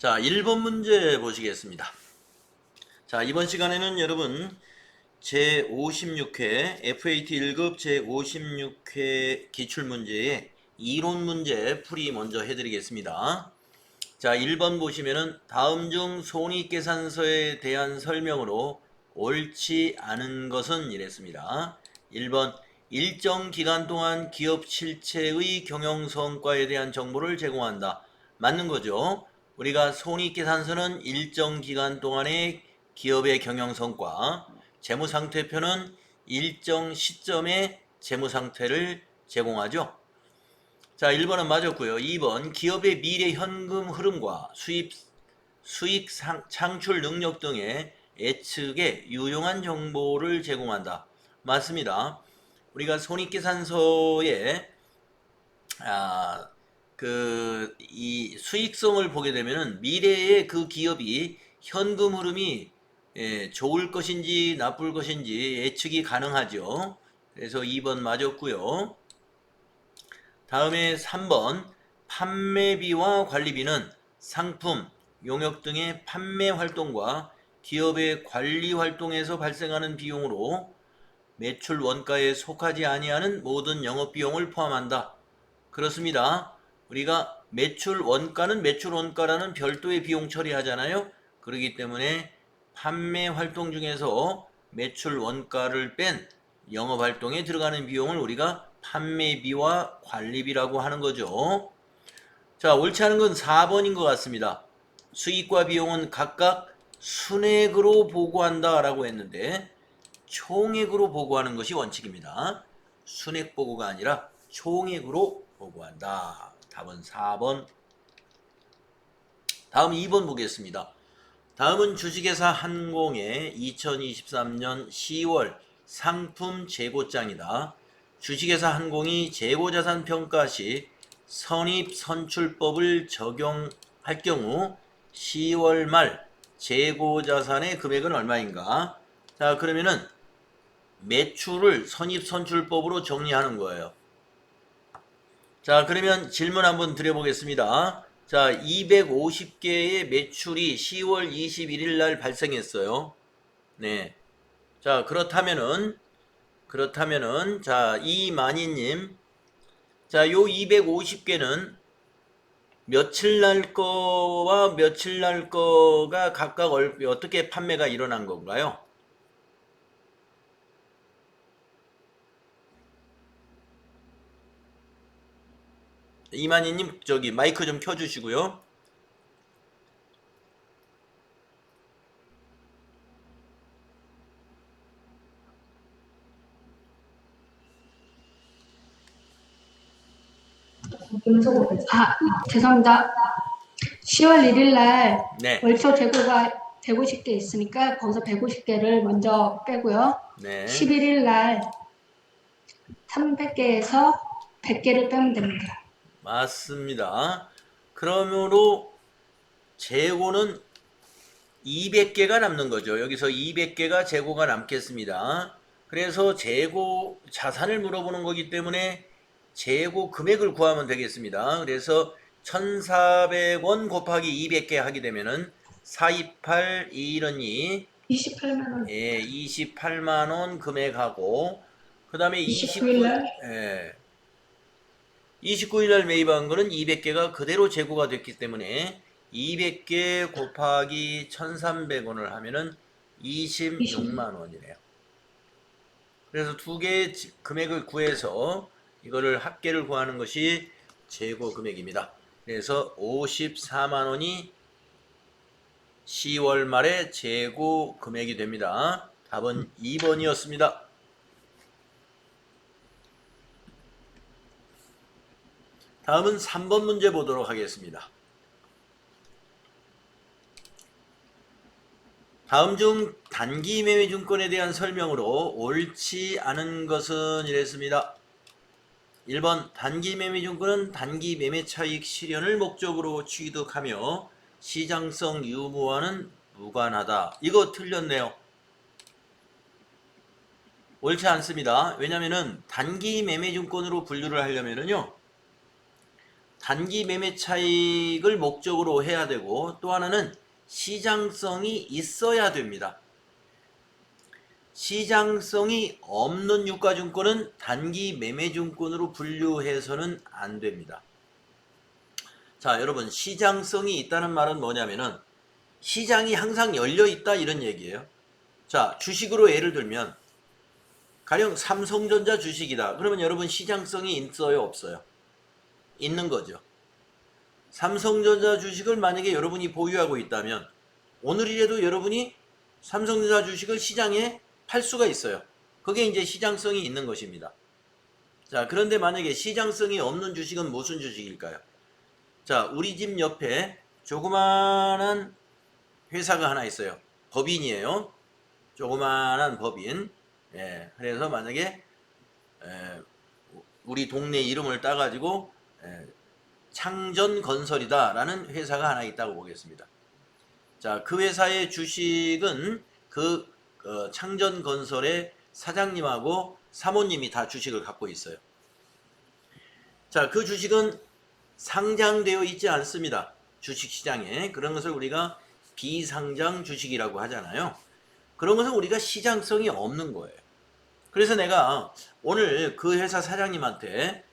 자, 1번 문제 보시겠습니다. 자, 이번 시간에는 여러분 제56회 FAT 1급 제56회 기출문제의 이론 문제 풀이 먼저 해드리겠습니다. 자, 1번 보시면은 다음 중 손익계산서에 대한 설명으로 옳지 않은 것은 이랬습니다. 1번 일정 기간 동안 기업 실체의 경영성과에 대한 정보를 제공한다. 맞는 거죠. 우리가 손익계산서는 일정 기간 동안의 기업의 경영성과, 재무상태표는 일정 시점의 재무상태를 제공하죠. 자, 1번은 맞았고요. 2번 기업의 미래 현금 흐름과 수익 창출 능력 등의 예측에 유용한 정보를 제공한다. 맞습니다. 우리가 손익계산서에 이 수익성을 보게 되면은 미래의 그 기업이 현금 흐름이 좋을 것인지 나쁠 것인지 예측이 가능하죠. 그래서 2번 맞았고요. 다음에 3번 판매비와 관리비는 상품, 용역 등의 판매 활동과 기업의 관리 활동에서 발생하는 비용으로 매출 원가에 속하지 아니하는 모든 영업비용을 포함한다. 그렇습니다. 우리가 매출 원가라는 별도의 비용 처리하잖아요. 그렇기 때문에 판매 활동 중에서 매출 원가를 뺀 영업 활동에 들어가는 비용을 우리가 판매비와 관리비라고 하는 거죠. 자, 옳지 않은 건 4번인 것 같습니다. 수익과 비용은 각각 순액으로 보고한다 라고 했는데 총액으로 보고하는 것이 원칙입니다. 순액 보고가 아니라 총액으로 보고한다. 답은 4번. 다음 2번 보겠습니다. 다음은 주식회사 한공의 2023년 10월 상품 재고장이다. 주식회사 한공이 재고자산 평가 시 선입선출법을 적용할 경우 10월 말 재고자산의 금액은 얼마인가? 자, 그러면은 매출을 선입선출법으로 정리하는 거예요. 자, 그러면 질문 한번 드려보겠습니다. 자, 250개의 매출이 10월 21일 날 발생했어요. 네. 자, 그렇다면은, 자, 이만희님. 자, 요 250개는 며칠 날 거와 며칠 날 거가 각각 어떻게 판매가 일어난 건가요? 이만희님, 저기 마이크 좀 켜주시고요. 죄송합니다. 10월 1일 날 네. 월초 재고가 150개 있으니까 거기서 150개를 먼저 빼고요. 네. 11일 날 300개에서 100개를 빼면 됩니다. 맞습니다. 그러므로 재고는 200개가 남는 거죠. 여기서 200개가 재고가 남겠습니다. 그래서 재고 자산을 물어보는 거기 때문에 재고 금액을 구하면 되겠습니다. 그래서 1,400원 곱하기 200개 하게 되면은 428, 2일은 2, 28만 원. 예, 28만 원 금액하고 그 다음에 29일 날 29일 날 매입한 거는 200개가 그대로 재고가 됐기 때문에 200개 곱하기 1,300원을 하면은 26만 원이네요. 그래서 두 개의 금액을 구해서 이거를 합계를 구하는 것이 재고 금액입니다. 그래서 54만 원이 10월 말에 재고 금액이 됩니다. 답은 2번이었습니다. 다음은 3번 문제 보도록 하겠습니다. 다음 중 단기 매매증권에 대한 설명으로 옳지 않은 것은 이랬습니다. 1번 단기 매매증권은 단기 매매차익 실현을 목적으로 취득하며 시장성 유무와는 무관하다. 이거 틀렸네요. 옳지 않습니다. 왜냐면은 단기 매매증권으로 분류를 하려면은요, 단기 매매 차익을 목적으로 해야 되고, 또 하나는 시장성이 있어야 됩니다. 시장성이 없는 유가증권은 단기 매매증권으로 분류해서는 안 됩니다. 자, 여러분, 시장성이 있다는 말은 뭐냐면은 시장이 항상 열려 있다 이런 얘기예요. 자, 주식으로 예를 들면 가령 삼성전자 주식이다. 그러면 여러분 시장성이 있어요, 없어요? 있는 거죠. 삼성전자 주식을 만약에 여러분이 보유하고 있다면 오늘이라도 여러분이 삼성전자 주식을 시장에 팔 수가 있어요. 그게 이제 시장성이 있는 것입니다. 자, 그런데 만약에 시장성이 없는 주식은 무슨 주식일까요? 자, 우리 집 옆에 조그만한 회사가 하나 있어요. 법인이에요. 조그만한 법인. 예, 그래서 만약에 우리 동네 이름을 따가지고 창전건설이다라는 회사가 하나 있다고 보겠습니다. 자, 그 회사의 주식은 그 창전건설의 사장님하고 사모님이 다 주식을 갖고 있어요. 자, 그 주식은 상장되어 있지 않습니다. 주식시장에. 그런 것을 우리가 비상장 주식이라고 하잖아요. 그런 것은 우리가 시장성이 없는 거예요. 그래서 내가 오늘 그 회사 사장님한테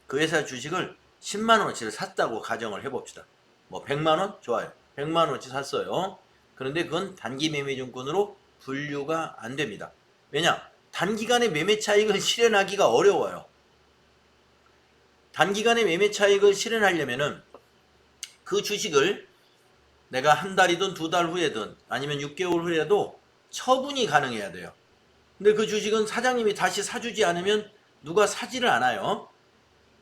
그 회사 주식을 10만원어치를 샀다고 가정을 해봅시다. 뭐 100만원? 좋아요. 100만원어치 샀어요. 그런데 그건 단기 매매증권으로 분류가 안 됩니다. 왜냐? 단기간에 매매 차익을 실현하기가 어려워요. 단기간에 매매 차익을 실현하려면은 그 주식을 내가 한 달이든 두 달 후에든 아니면 6개월 후에도 처분이 가능해야 돼요. 근데 그 주식은 사장님이 다시 사주지 않으면 누가 사지를 않아요.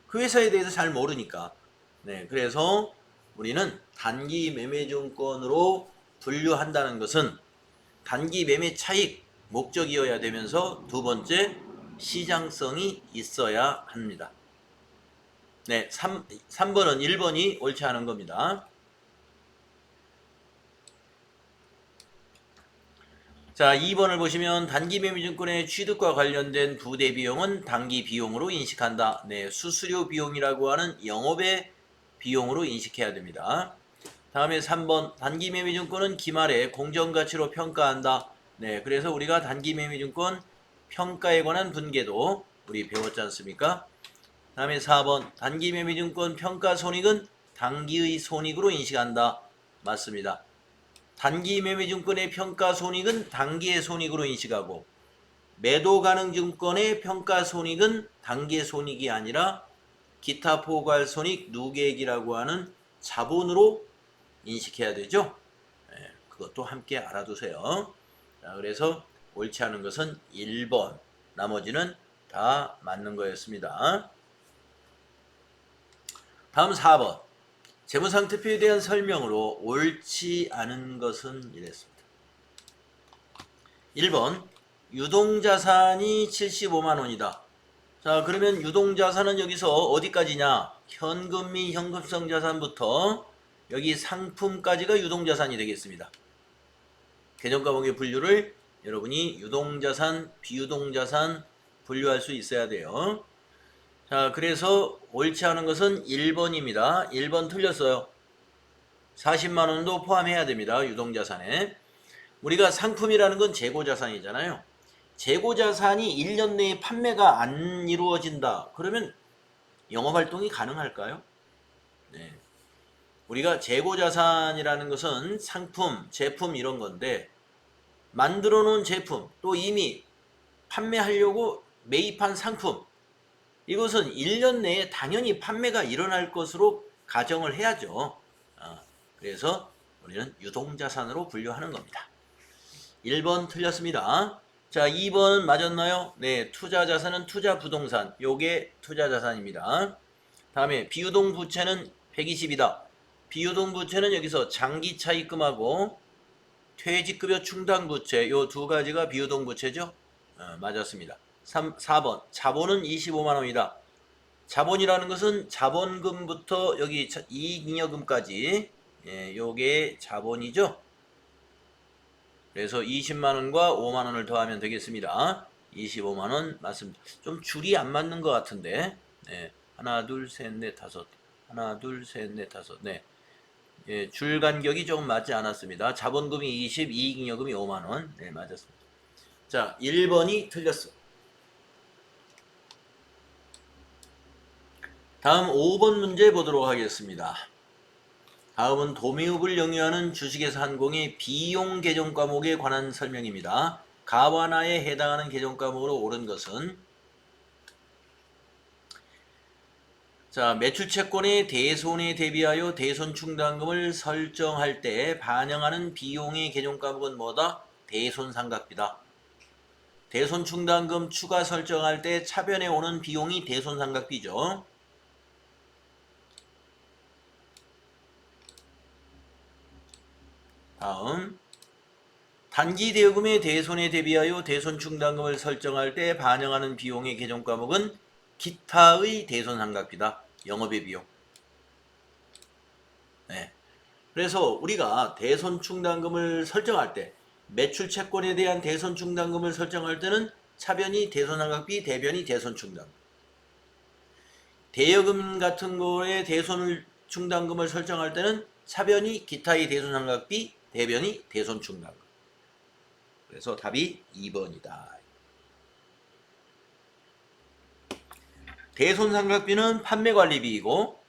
그 회사에 대해서 잘 모르니까. 네, 그래서 우리는 단기 매매증권으로 분류한다는 것은 단기 매매 차익 목적이어야 되면서 두 번째 시장성이 있어야 합니다. 네, 3번은 1번이 옳지 않은 겁니다. 자, 2번을 보시면 단기 매매증권의 취득과 관련된 부대 비용은 단기 비용으로 인식한다. 네, 수수료 비용이라고 하는 영업의 비용으로 인식해야 됩니다. 다음에 3번 단기 매매증권은 기말에 공정가치로 평가한다. 네, 그래서 우리가 단기 매매증권 평가에 관한 분계도 우리 배웠지 않습니까? 다음에 4번 단기 매매증권 평가 손익은 단기의 손익으로 인식한다. 맞습니다. 단기 매매증권의 평가 손익은 단기의 손익으로 인식하고 매도 가능 증권의 평가 손익은 단기의 손익이 아니라 기타 포괄 손익 누계액이라고 하는 자본으로 인식해야 되죠. 그것도 함께 알아두세요. 자, 그래서 옳지 않은 것은 1번, 나머지는 다 맞는 거였습니다. 다음 4번. 재무상태표에 대한 설명으로 옳지 않은 것은 이랬습니다. 1번 유동자산이 75만원이다. 자, 그러면 유동자산은 여기서 어디까지냐? 현금 및 현금성 자산부터 여기 상품까지가 유동자산이 되겠습니다. 개정과목의 분류를 여러분이 유동자산, 비유동자산 분류할 수 있어야 돼요. 자, 그래서 옳지 않은 것은 1번입니다. 1번 틀렸어요. 40만원도 포함해야 됩니다. 유동자산에. 우리가 상품이라는 건 재고자산이잖아요. 재고자산이 1년 내에 판매가 안 이루어진다. 그러면 영업활동이 가능할까요? 네. 우리가 재고자산이라는 것은 상품, 제품 이런 건데 만들어 놓은 제품, 또 이미 판매하려고 매입한 상품, 이것은 1년 내에 당연히 판매가 일어날 것으로 가정을 해야죠. 그래서 우리는 유동자산으로 분류하는 겁니다. 1번 틀렸습니다. 자, 2번 맞았나요? 네, 투자자산은 투자부동산. 요게 투자자산입니다. 다음에 비유동부채는 120이다. 비유동부채는 여기서 장기차입금하고 퇴직급여 충당부채 요 두 가지가 비유동부채죠. 맞았습니다. 4번 자본은 25만원이다. 자본이라는 것은 자본금부터 여기 이익잉여금까지 요게 자본이죠. 그래서 20만원과 5만원을 더하면 되겠습니다. 25만원 맞습니다. 좀 줄이 안 맞는 것 같은데 하나, 둘, 셋, 넷, 다섯. 하나, 둘, 셋, 넷, 다섯. 네. 예, 줄 간격이 조금 맞지 않았습니다. 자본금이 20, 이익잉여금이 5만원. 네, 맞았습니다. 자, 1번이 틀렸어. 다음 5번 문제 보도록 하겠습니다. 다음은 도매업을 영위하는 주식회사 한공의 비용 계정 과목에 관한 설명입니다. 가완화에 해당하는 계정 과목으로 옳은 것은 자, 매출 채권의 대손에 대비하여 대손 충당금을 설정할 때 반영하는 비용의 계정 과목은 뭐다? 대손 삼각비다. 대손 충당금 추가 설정할 때 차변에 오는 비용이 대손 삼각비죠. 다음 단기 대여금의 대손에 대비하여 대손 충당금을 설정할 때 반영하는 비용의 계정 과목은 기타의 대손 삼각비다. 영업의 비용. 네. 그래서 우리가 대손 충당금을 설정할 때 매출 채권에 대한 대손 충당금을 설정할 때는 차변이 대손 삼각비, 대변이 대손 충당금. 대여금 같은 거에 대손 충당금을 설정할 때는 차변이 기타의 대손 삼각비, 대변이 대손 충당금. 그래서 답이 2번이다. 대손 삼각비는 판매관리비이고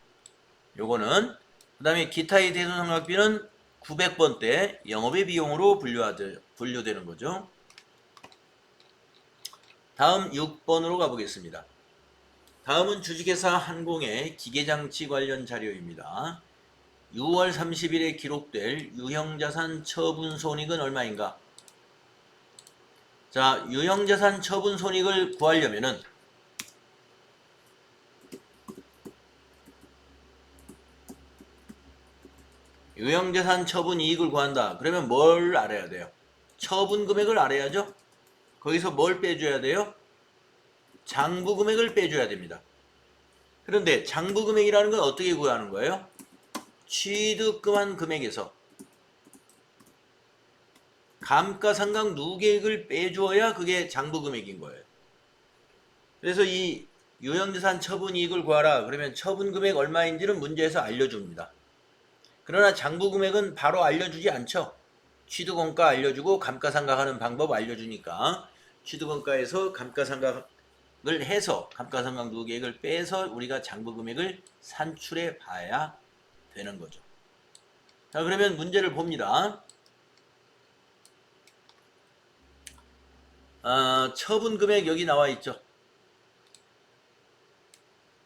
요거는 그 다음에 기타의 대손 삼각비는 900번 때 영업의 비용으로 분류되는 거죠. 다음 6번으로 가보겠습니다. 다음은 주식회사 한공의 기계장치 관련 자료입니다. 6월 30일에 기록될 유형자산 처분 손익은 얼마인가? 자, 유형자산 처분 손익을 구하려면은 유형자산 처분 이익을 구한다. 그러면 뭘 알아야 돼요? 처분 금액을 알아야죠. 거기서 뭘 빼줘야 돼요? 장부 금액을 빼줘야 됩니다. 그런데 장부 금액이라는 건 어떻게 구하는 거예요? 취득금한 금액에서 감가상각 누계액을 빼주어야 그게 장부 금액인 거예요. 그래서 이 유형자산 처분 이익을 구하라. 그러면 처분 금액 얼마인지는 문제에서 알려줍니다. 그러나 장부 금액은 바로 알려주지 않죠. 취득원가 알려주고 감가상각하는 방법 알려주니까 취득원가에서 감가상각을 해서 감가상각 누계액을 빼서 우리가 장부 금액을 산출해 봐야 되는 거죠. 자, 그러면 문제를 봅니다. 처분 금액 여기 나와 있죠.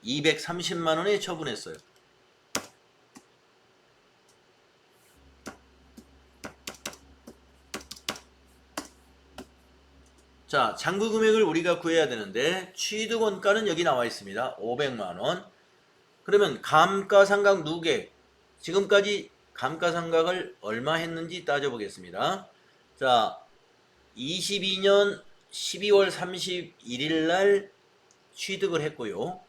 230만 원에 처분했어요. 자, 장부 금액을 우리가 구해야 되는데 취득원가는 여기 나와 있습니다. 500만 원. 그러면 감가상각 누계 지금까지 감가상각을 얼마 했는지 따져보겠습니다. 자, 22년 12월 31일 날 취득을 했고요.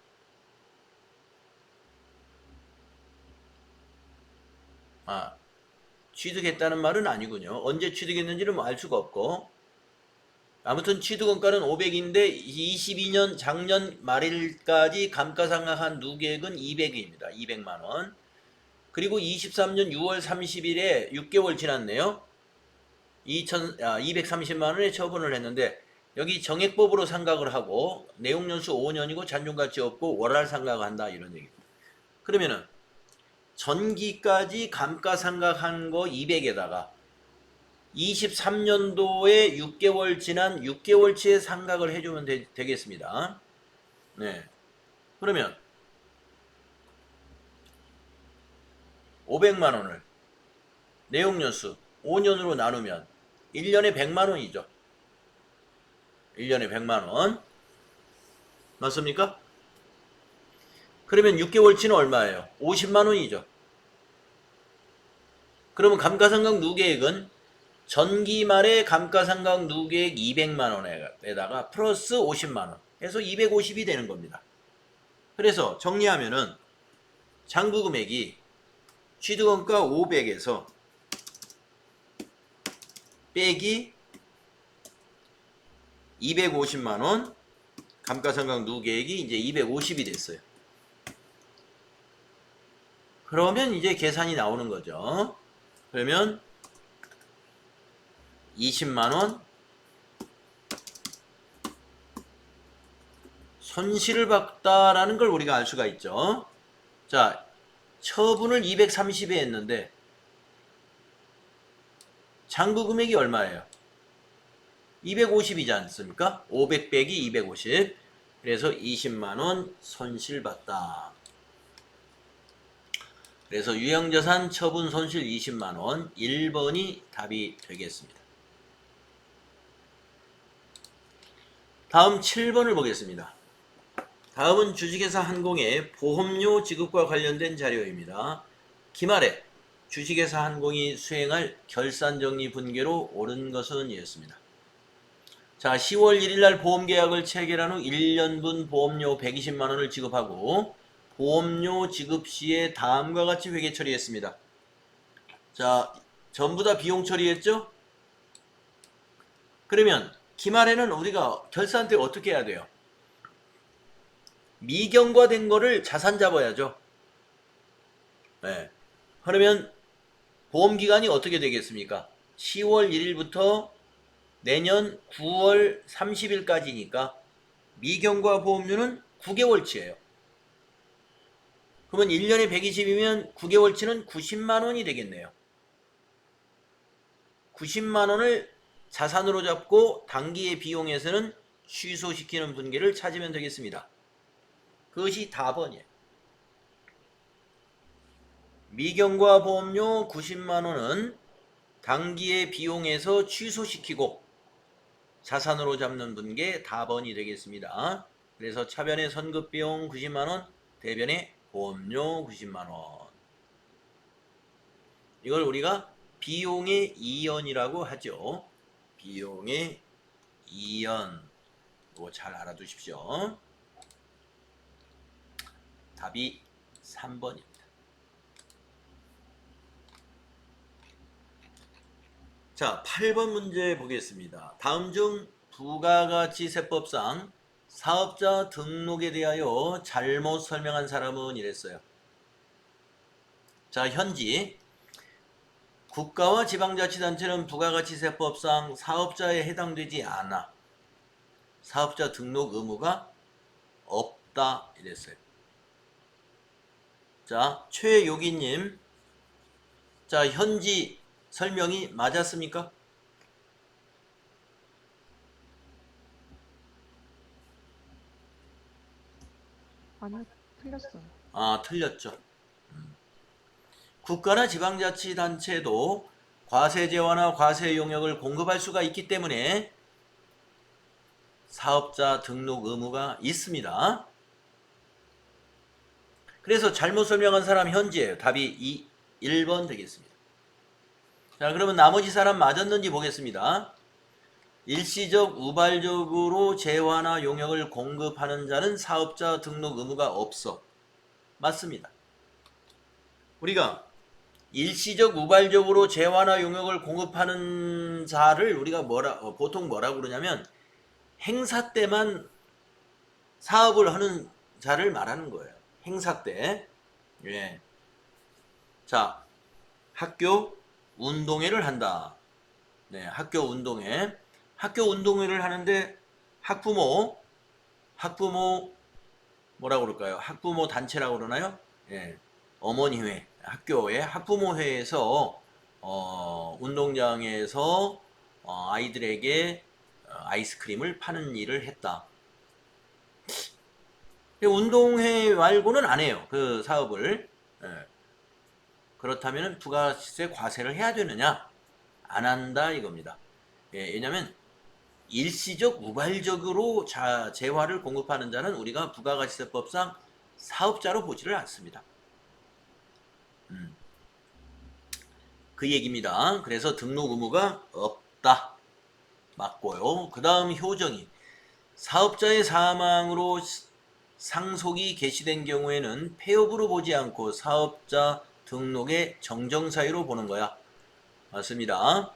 취득했다는 말은 아니군요. 언제 취득했는지는 뭐 알 수가 없고 아무튼 취득원가는 500인데 22년 작년 말일까지 감가상각한 누계액은 200입니다. 200만원. 그리고 23년 6월 30일에 6개월 지났네요. 230만원에 처분을 했는데 여기 정액법으로 상각을 하고 내용연수 5년이고 잔존가치 없고 월할 상각한다 이런 얘기입니다. 그러면은 전기까지 감가상각한 거 200에다가 23년도에 6개월 지난 6개월치의 상각을 해주면 되겠습니다. 네. 그러면 500만원을 내용연수 5년으로 나누면 1년에 100만원이죠. 1년에 100만원. 맞습니까? 그러면 6개월치는 얼마예요? 50만원이죠. 그러면 감가상각 누계액은 전기 말에 감가상각 누계액 200만원에다가 플러스 50만원 해서 250이 되는 겁니다. 그래서 정리하면은 장부 금액이 취득원가 500에서 빼기 250만원 감가상각 누계액이 이제 250이 됐어요. 그러면 이제 계산이 나오는 거죠. 그러면 20만원 손실을 봤다라는 걸 우리가 알 수가 있죠. 자, 처분을 230에 했는데 잔고 금액이 얼마예요? 250이지 않습니까? 500 빼기 250. 그래서 20만원 손실봤다. 그래서 유형자산 처분 손실 20만원 1번이 답이 되겠습니다. 다음 7번을 보겠습니다. 다음은 주식회사 한공의 보험료 지급과 관련된 자료입니다. 기말에 주식회사 한공이 수행할 결산정리 분계로 옳은 것은 이었습니다. 자, 10월 1일날 보험계약을 체결한 후 1년분 보험료 120만원을 지급하고 보험료 지급 시에 다음과 같이 회계 처리했습니다. 자, 전부 다 비용 처리했죠? 그러면 기말에는 우리가 결산 때 어떻게 해야 돼요? 미경과된 거를 자산 잡아야죠. 네. 그러면 보험기간이 어떻게 되겠습니까? 10월 1일부터 내년 9월 30일까지니까 미경과 보험료는 9개월치예요. 그러면 1년에 120이면 9개월치는 90만원이 되겠네요. 90만원을 자산으로 잡고 단기의 비용에서는 취소시키는 분계를 찾으면 되겠습니다. 그것이 답번이에요. 미경과 보험료 90만원은 단기의 비용에서 취소시키고 자산으로 잡는 분계 답번이 되겠습니다. 그래서 차변의 선급비용 90만원, 대변의 보험료 90만원. 이걸 우리가 비용의 이연이라고 하죠. 비용의 이연. 이거 잘 알아두십시오. 답이 3번입니다. 자, 8번 문제 보겠습니다. 다음 중 부가가치세법상 사업자 등록에 대하여 잘못 설명한 사람은 이랬어요. 자, 현지 국가와 지방자치단체는 부가가치세법상 사업자에 해당되지 않아 사업자 등록 의무가 없다 이랬어요. 자, 최요기님, 자, 현지 설명이 맞았습니까? 아니요, 틀렸어요. 아, 틀렸죠. 국가나 지방자치단체도 과세재화나 과세 용역을 공급할 수가 있기 때문에 사업자 등록 의무가 있습니다. 그래서 잘못 설명한 사람 현지예요. 답이 1번 되겠습니다. 자, 그러면 나머지 사람 맞았는지 보겠습니다. 일시적 우발적으로 재화나 용역을 공급하는 자는 사업자 등록 의무가 없어. 맞습니다. 우리가 일시적 우발적으로 재화나 용역을 공급하는 자를 우리가 보통 뭐라고 그러냐면 행사 때만 사업을 하는 자를 말하는 거예요. 행사 때. 예. 자, 학교 운동회를 한다. 네, 학교 운동회. 학교 운동회를 하는데 학부모 뭐라고 그럴까요? 학부모 단체라고 그러나요? 예. 어머니회, 학교에 학부모회에서 운동장에서 아이들에게 아이스크림을 파는 일을 했다. 운동회 말고는 안 해요. 그 사업을. 예. 그렇다면 부가세 과세를 해야 되느냐? 안 한다 이겁니다. 예, 왜냐하면 일시적 우발적으로 재화를 공급하는 자는 우리가 부가가치세법상 사업자로 보지를 않습니다. 그 얘기입니다. 그래서 등록 의무가 없다. 맞고요. 그 다음 효정이 사업자의 사망으로 상속이 개시된 경우에는 폐업으로 보지 않고 사업자 등록의 정정사유로 보는 거야. 맞습니다.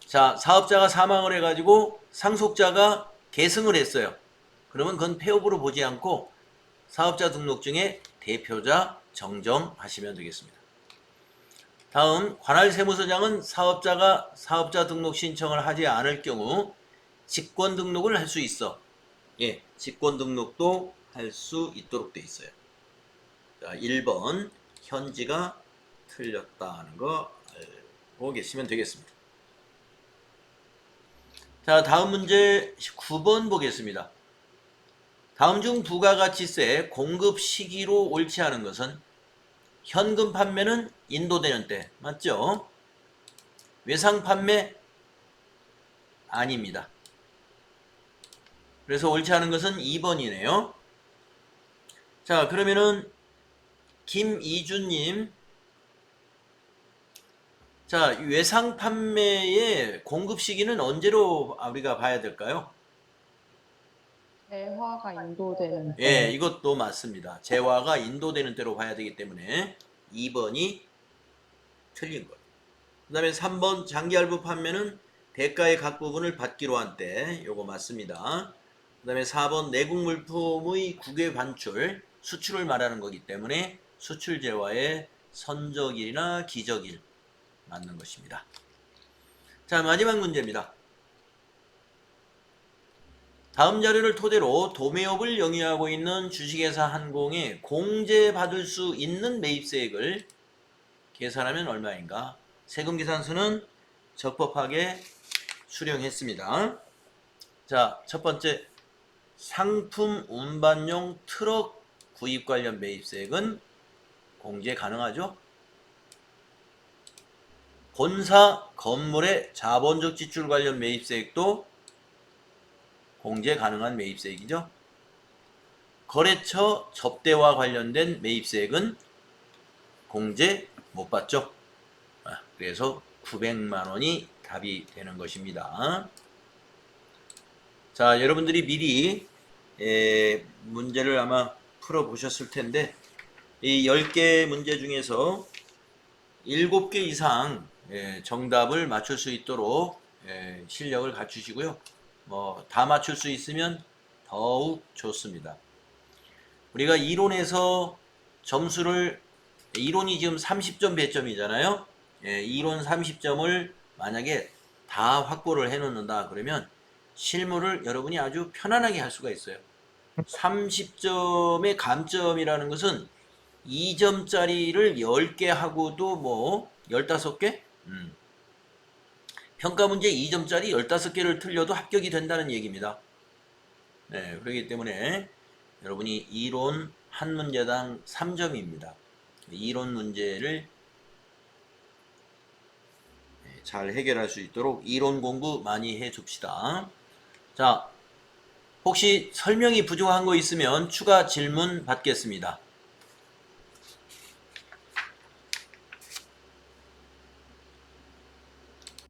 자, 사업자가 사망을 해가지고 상속자가 계승을 했어요. 그러면 그건 폐업으로 보지 않고 사업자 등록증에 대표자 정정하시면 되겠습니다. 다음, 관할 세무서장은 사업자가 사업자 등록 신청을 하지 않을 경우 직권 등록을 할 수 있어. 예, 직권 등록도 할 수 있도록 돼 있어요. 자, 1번 현지가 틀렸다는 거 알고 계시면 되겠습니다. 자, 다음 문제 9번 보겠습니다. 다음 중 부가가치세 공급 시기로 옳지 않은 것은 현금 판매는 인도되는 때, 맞죠? 외상 판매 아닙니다. 그래서 옳지 않은 것은 2번이네요. 자, 그러면은 김이준님, 자, 외상 판매의 공급 시기는 언제로 우리가 봐야 될까요? 대화가 인도되는 예, 이것도 맞습니다. 재화가 인도되는 때로 봐야 되기 때문에 2번이 틀린 거예요. 그 다음에 3번 장기할부 판매는 대가의 각 부분을 받기로 한 때, 요거 맞습니다. 그 다음에 4번 내국 물품의 국외 반출, 수출을 말하는 거기 때문에 수출 재화의 선적일이나 기적일 맞는 것입니다. 자, 마지막 문제입니다. 다음 자료를 토대로 도매업을 영위하고 있는 주식회사 한공에 공제받을 수 있는 매입세액을 계산하면 얼마인가? 세금계산서는 적법하게 수령했습니다. 자, 첫 번째, 상품 운반용 트럭 구입 관련 매입세액은 공제 가능하죠? 본사 건물의 자본적 지출 관련 매입세액도 공제 가능한 매입세액이죠. 거래처 접대와 관련된 매입세액은 공제 못 받죠. 그래서 900만 원이 답이 되는 것입니다. 자, 여러분들이 미리 문제를 아마 풀어보셨을 텐데 이 10개 문제 중에서 7개 이상 정답을 맞출 수 있도록 실력을 갖추시고요. 다 맞출 수 있으면 더욱 좋습니다. 우리가 이론에서 점수를, 이론이 지금 30점 배점이잖아요. 이론 30점을 만약에 다 확보를 해 놓는다 그러면 실무를 여러분이 아주 편안하게 할 수가 있어요. 30점의 감점이라는 것은 2점짜리를 10개 하고도 뭐 15개? 평가 문제 2점짜리 15개를 틀려도 합격이 된다는 얘기입니다. 네, 그렇기 때문에 여러분이 이론 한 문제당 3점입니다. 이론 문제를 잘 해결할 수 있도록 이론 공부 많이 해 줍시다. 자, 혹시 설명이 부족한 거 있으면 추가 질문 받겠습니다.